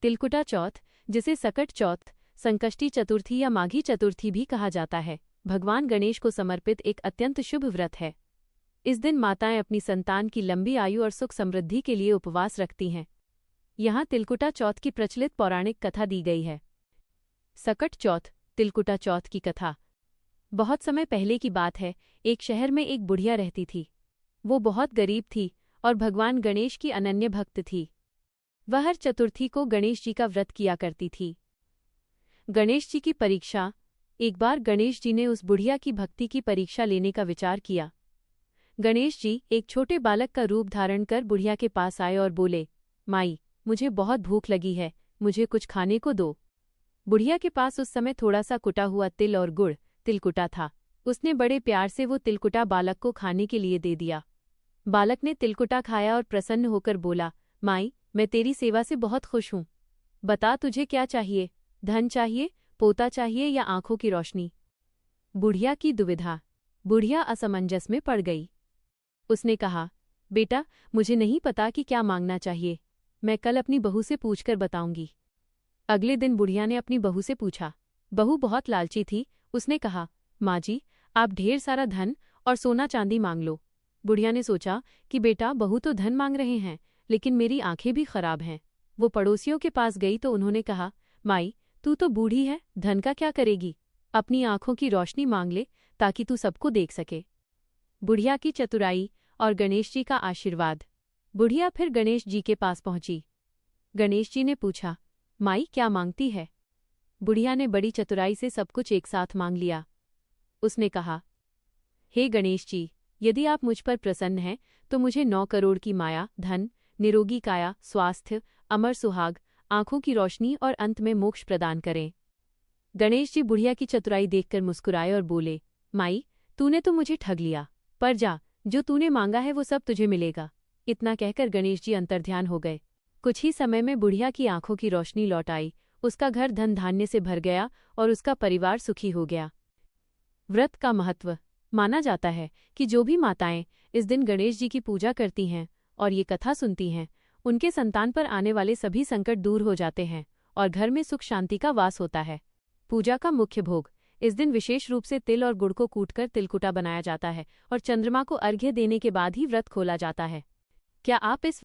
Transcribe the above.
तिलकुटा चौथ, जिसे सकट चौथ, संकष्टी चतुर्थी या माघी चतुर्थी भी कहा जाता है, भगवान गणेश को समर्पित एक अत्यंत शुभ व्रत है। इस दिन माताएं अपनी संतान की लंबी आयु और सुख समृद्धि के लिए उपवास रखती हैं। यहाँ तिलकुटा चौथ की प्रचलित पौराणिक कथा दी गई है। सकट चौथ, तिलकुटा चौथ की कथा। बहुत समय पहले की बात है, एक शहर में एक बुढ़िया रहती थी। वो बहुत गरीब थी और भगवान गणेश की अनन्य भक्त थी। वह हर चतुर्थी को गणेश जी का व्रत किया करती थी। गणेश जी की परीक्षा। एक बार गणेश जी ने उस बुढ़िया की भक्ति की परीक्षा लेने का विचार किया। गणेश जी एक छोटे बालक का रूप धारण कर बुढ़िया के पास आए और बोले, माई, मुझे बहुत भूख लगी है, मुझे कुछ खाने को दो। बुढ़िया के पास उस समय थोड़ा सा कुटा हुआ तिल और गुड़, तिलकुटा था। उसने बड़े प्यार से वो तिलकुटा बालक को खाने के लिए दे दिया। बालक ने तिलकुटा खाया और प्रसन्न होकर बोला, माई, मैं तेरी सेवा से बहुत खुश हूँ। बता, तुझे क्या चाहिए? धन चाहिए, पोता चाहिए या आंखों की रोशनी? बुढ़िया की दुविधा। बुढ़िया असमंजस में पड़ गई। उसने कहा, बेटा, मुझे नहीं पता कि क्या मांगना चाहिए। मैं कल अपनी बहू से पूछकर बताऊंगी। अगले दिन बुढ़िया ने अपनी बहू से पूछा। बहू बहुत लालची थी। उसने कहा, माँ जी, आप ढेर सारा धन और सोना चांदी मांग लो। बुढ़िया ने सोचा कि बेटा, बहू तो धन मांग रहे हैं, लेकिन मेरी आंखें भी खराब हैं। वो पड़ोसियों के पास गई तो उन्होंने कहा, माई, तू तो बूढ़ी है, धन का क्या करेगी? अपनी आंखों की रोशनी मांग ले ताकि तू सबको देख सके। बुढ़िया की चतुराई और गणेश जी का आशीर्वाद। बुढ़िया फिर गणेश जी के पास पहुंची। गणेश जी ने पूछा, माई, क्या मांगती है? बुढ़िया ने बड़ी चतुराई से सब कुछ एक साथ मांग लिया। उसने कहा, हे गणेश जी, यदि आप मुझ पर प्रसन्न हैं तो मुझे 9 करोड़ की माया, धन, निरोगी काया, स्वास्थ्य, अमर सुहाग, आंखों की रोशनी और अंत में मोक्ष प्रदान करें। गणेश जी बुढ़िया की चतुराई देखकर मुस्कुराए और बोले, माई, तूने तो मुझे ठग लिया, पर जा, जो तूने मांगा है वो सब तुझे मिलेगा। इतना कहकर गणेश जी अंतर्ध्यान हो गए। कुछ ही समय में बुढ़िया की आंखों की रोशनी लौट आई, उसका घर धन धान्य से भर गया और उसका परिवार सुखी हो गया। व्रत का महत्व। माना जाता है कि जो भी माताएं इस दिन गणेश जी की पूजा करती हैं और ये कथा सुनती हैं, उनके संतान पर आने वाले सभी संकट दूर हो जाते हैं और घर में सुख शांति का वास होता है। पूजा का मुख्य भोग। इस दिन विशेष रूप से तिल और गुड़ को कूटकर तिलकुटा बनाया जाता है और चंद्रमा को अर्घ्य देने के बाद ही व्रत खोला जाता है। क्या आप इस